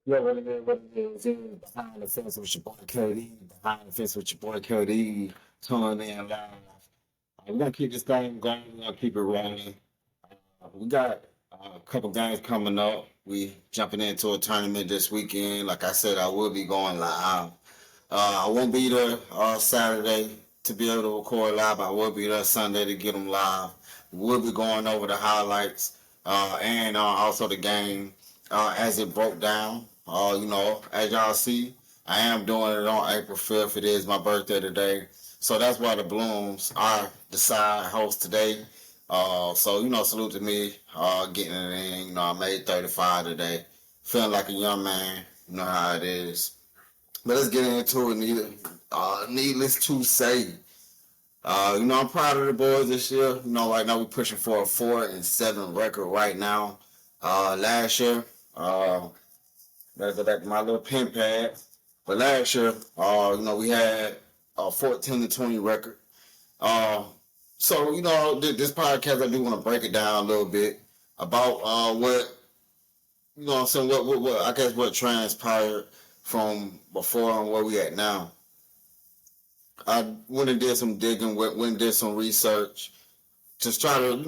Yeah, what it is, behind the fence with your boy KD, behind the fence with your boy KD, tune in live. We're gonna keep this thing going, we're gonna keep it rolling. We got a couple games coming up. We jumping into a tournament this weekend. Like I said, I will be going live. I won't be there Saturday to be able to record live. I will be there Sunday to get them live. We'll be going over the highlights and also the game as it broke down. As y'all see, I am doing it on April 5th. It is my birthday today. So that's why the Blooms are the side host today. Salute to me getting it in. I made 35 today. Feeling like a young man. You know how it is. But let's get into it. Needless to say, I'm proud of the boys this year. Right now we're pushing for a 4-7 record right now. Last year, that's my little pen pad. But last year, we had a 14-20 record. This podcast, I do want to break it down a little bit about what, what I'm saying, what I guess what transpired from before and where we at now. I went and did some digging, went and did some research, just try to,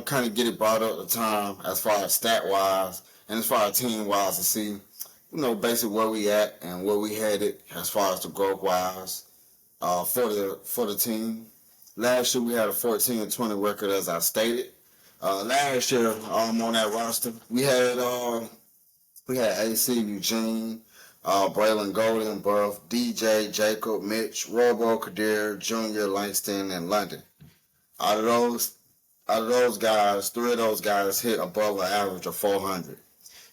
kind of get it brought up at the time as far as stat wise and as far as team wise to see, basically where we at and where we headed as far as the growth wise for the team. Last year we had a 14-20 record, as I stated. Last year on that roster we had AC Eugene, Braylon Golden, Buff, DJ, Jacob, Mitch, Robo, Kadir, Junior, Langston, and London. Out of those guys, 3 of those guys hit above an average of 400.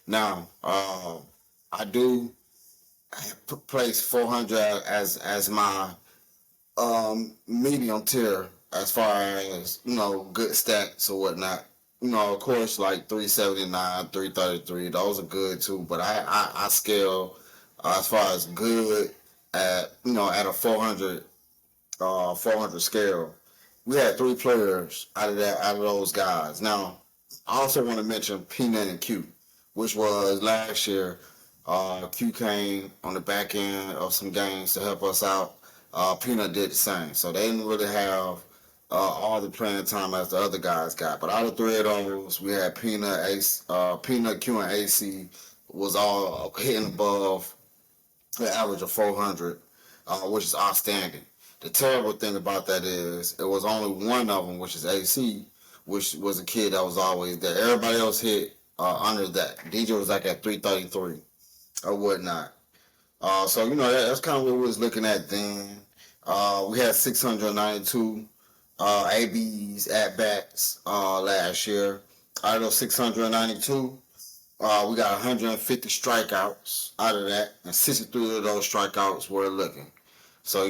Now, I do place 400 as my medium tier as far as good stats or whatnot. Of course, like 379, 333, those are good too. But I scale as far as good at at a 400 scale. We had 3 players out of those guys. Now, I also want to mention Peanut and Q, which was last year. Q came on the back end of some games to help us out. Peanut did the same, so they didn't really have all the playing time as the other guys got. But out of 3 of those, we had Peanut, Q, and AC was all hitting above the average of 400, which is outstanding. The terrible thing about that is it was only one of them, which is AC, which was a kid that was always there. Everybody else hit under that. DJ was like at 333 or whatnot. That's kind of what we was looking at then. We had 692 ABs at bats last year. Out of those 692, we got 150 strikeouts out of that, and 63 of those strikeouts were looking. So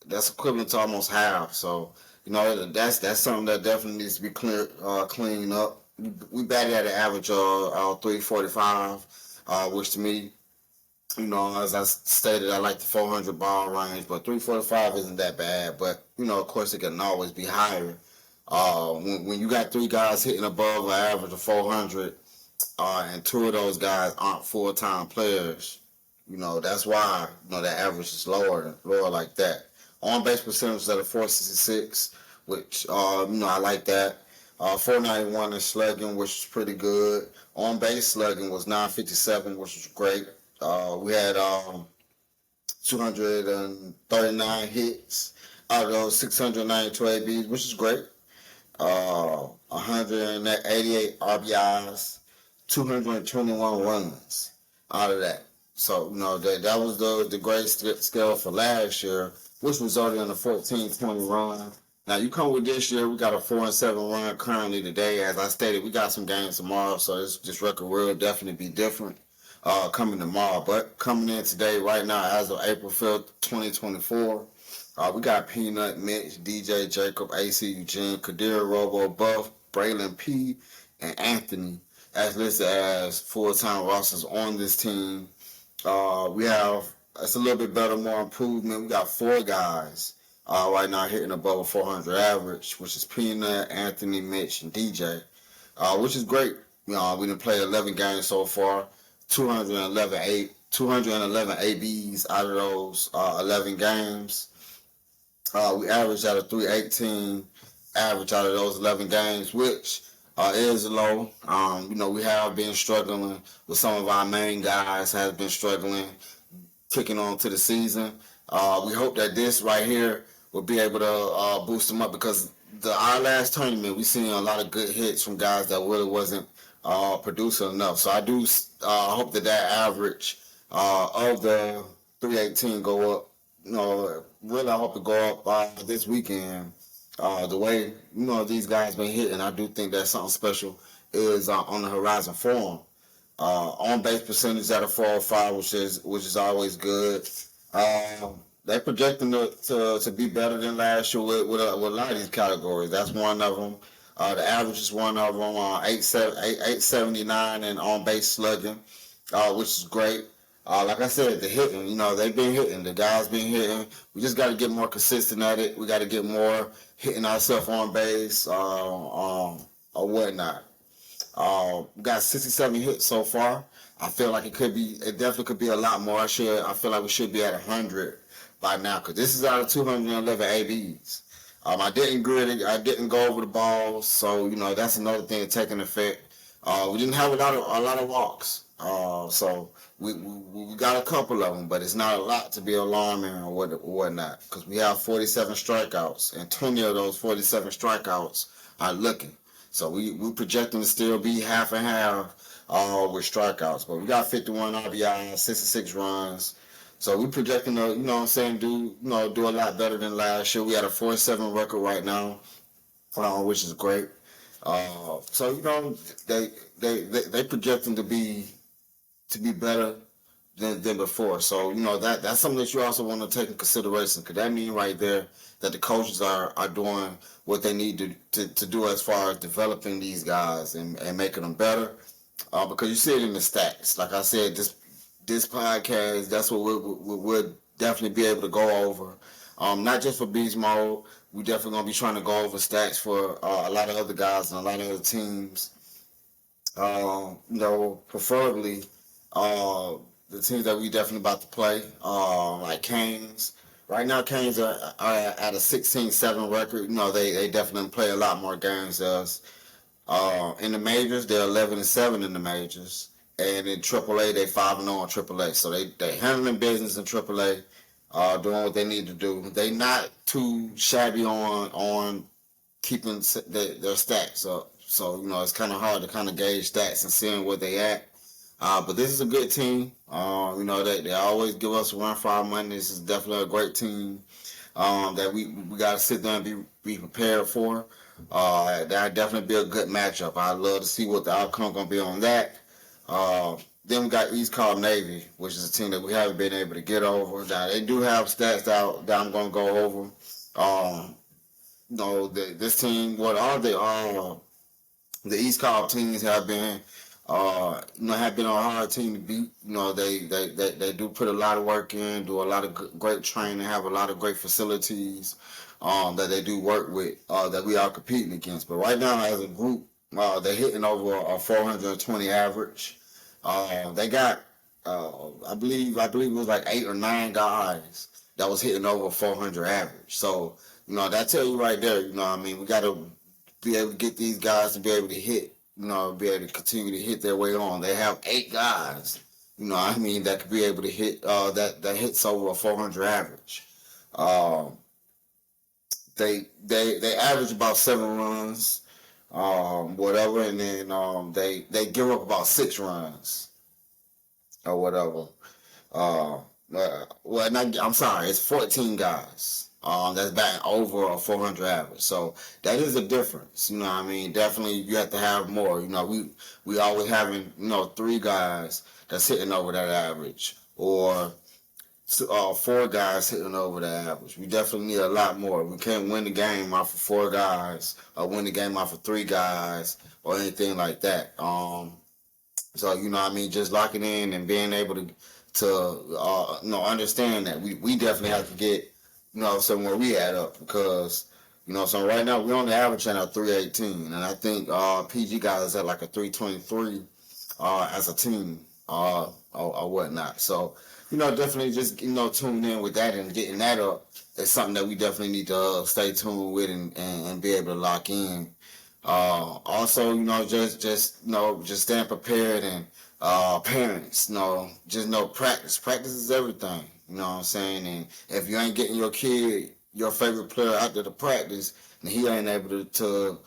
that's equivalent to almost half. So that's something that definitely needs to be cleaned up. We batted at an average of 345, which to me, as I stated, I like the 400 ball range, but 345 isn't that bad. But of course, it can always be higher. When you got 3 guys hitting above an average of 400, and 2 of those guys aren't full-time players, that's why that average is lower like that. On base percentage is at a 466, which I like that. 491 in slugging, which is pretty good. On base slugging was 957, which was great. We had 239 hits out of those 692 ABs, which is great. 188 RBIs, 221 runs out of that. So, that was the great scale for last year, which resulted in a 14-20 run. Now, you come with this year, we got a 4-7 run currently today. As I stated, we got some games tomorrow, so this record will definitely be different coming tomorrow. But coming in today, right now, as of April 5th, 2024, we got Peanut, Mitch, DJ, Jacob, AC, Eugene, Kadir, Robo, Buff, Braylon P, and Anthony as listed as full-time rosters on this team. We have, it's a little bit better, more improvement. We got 4 guys right now hitting above a 400 average, which is Peanut, Anthony, Mitch, and DJ, which is great. We done played 11 games so far, 211 ABs out of those 11 games. We averaged out of 318 average out of those 11 games, which is low. We have been struggling with some of our main guys, have been struggling kicking on to the season. We hope that this right here will be able to boost them up because our last tournament, we seen a lot of good hits from guys that really wasn't producing enough. So I do hope that average of the 318 go up. Really I hope to go up this weekend. The way these guys been hitting, I do think that something special is on the horizon for them. On base percentage at a 405, which is always good. They projecting to be better than last year with a lot of these categories. That's one of them. The average is one of them. 879 and on base slugging, which is great. Like I said, the hitting, they've been hitting. The guys been hitting. We just got to get more consistent at it. We got to get more hitting ourselves on base or whatnot. We got 67 hits so far. I feel like it definitely could be a lot more. I feel like we should be at 100 by now because this is out of 211 ABs. I didn't grid it. I didn't go over the balls, so that's another thing taking effect. We didn't have a lot of walks, so we got a couple of them, but it's not a lot to be alarming or whatnot because we have 47 strikeouts, and 20 of those 47 strikeouts are looking. So we projecting to still be half and half with strikeouts, but we got 51 RBI, 66 runs. So we projecting to, do a lot better than last year. We had a 4-7 record right now, which is great. So they projecting to be better than before. So that's something that you also want to take in consideration because that means right there that the coaches are doing what they need to do as far as developing these guys and making them better. Because you see it in the stats. Like I said, this podcast, that's what we'll definitely be able to go over. Not just for Beast Mode, we definitely going to be trying to go over stats for a lot of other guys and a lot of other teams. Preferably the teams that we definitely about to play, like Canes. Right now, Canes are at a 16-7 record. They definitely play a lot more games than us. In the majors, they're 11-7 in the majors. And in AAA, they 5-0 in AAA. So they handling business in AAA, doing what they need to do. They not too shabby on keeping their stats up. So, it's kind of hard to kind of gauge stats and seeing where they at. But this is a good team. They always give us a run for our money. This is definitely a great team that we got to sit there and be prepared for. That'll definitely be a good matchup. I'd love to see what the outcome going to be on that. Then we got East Cobb Navy, which is a team that we haven't been able to get over. Now, they do have stats that I'm going to go over. This team, the East Cobb teams have been a hard team to beat. They do put a lot of work in, do a lot of great training, have a lot of great facilities that they do work with that we are competing against. But right now, as a group, they're hitting over a 420 average. They got, I believe it was like 8 or 9 guys that was hitting over 400 average. So, that tell you right there, we got to be able to get these guys to be able to hit, be able to continue to hit their way on. They have 8 guys, that could be able to hit, that hits over a 400 average. They average about 7 runs, whatever, and then they give up about 6 runs or whatever. I'm sorry, it's 14 guys. That's batting over a 400 average. So that is a difference. Definitely you have to have more. We always having 3 guys that's hitting over that average, or 4 guys hitting over the average. We definitely need a lot more. We can't win the game off of 4 guys or win the game off of 3 guys or anything like that. So just locking in and being able to understand that we definitely have to get somewhere we add up because You know, so right now we only averaging at 318, and I think PG got us at like a 323 as a team or whatnot. So, you know, definitely just, you know, tuning in with that and getting that up is something that we definitely need to stay tuned with and be able to lock in. Also, you know, just staying prepared and parents, you know, just know practice. Practice is everything. You know what I'm saying? And if you ain't getting your kid, your favorite player out there to practice, and he ain't able to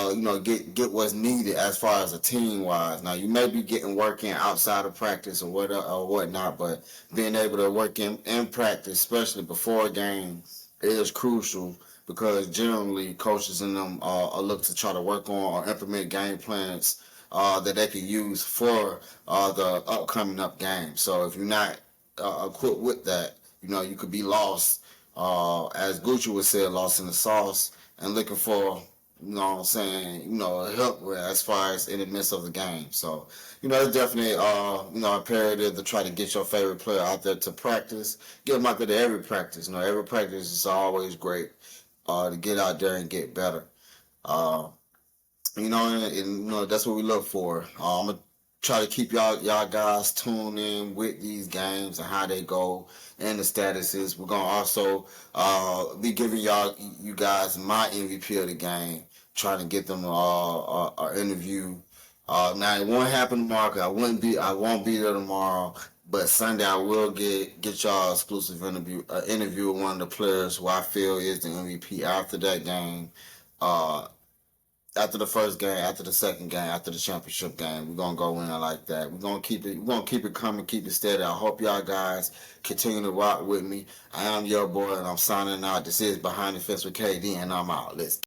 you know, get what's needed as far as a team wise. Now you may be getting work in outside of practice or whatnot, but being able to work in practice, especially before a game, is crucial because generally coaches in them look to try to work on or implement game plans that they can use for the upcoming game. So if you're not equipped with that, you know, you could be lost, as Gucci would say, lost in the sauce, and looking for, you know what I'm saying, you know, help with as far as in the midst of the game. So, you know, it's definitely, you know, imperative to try to get your favorite player out there to practice. Get them out there to every practice. You know, every practice is always great to get out there and get better. Uh, you know, and you know, that's what we look for. I'm going to try to keep y'all guys tuned in with these games and how they go and the statuses. We're going to also be giving you guys my MVP of the game, trying to get them an interview. Now it won't happen tomorrow 'cause I won't be there tomorrow. But Sunday I will get y'all exclusive interview with one of the players who I feel is the MVP after that game. After the first game, after the second game, after the championship game, we're gonna go in like that. We're gonna keep it coming, keep it steady. I hope y'all guys continue to rock with me. I am your boy and I'm signing out. This is Behind the Fence with KD and I'm out. Let's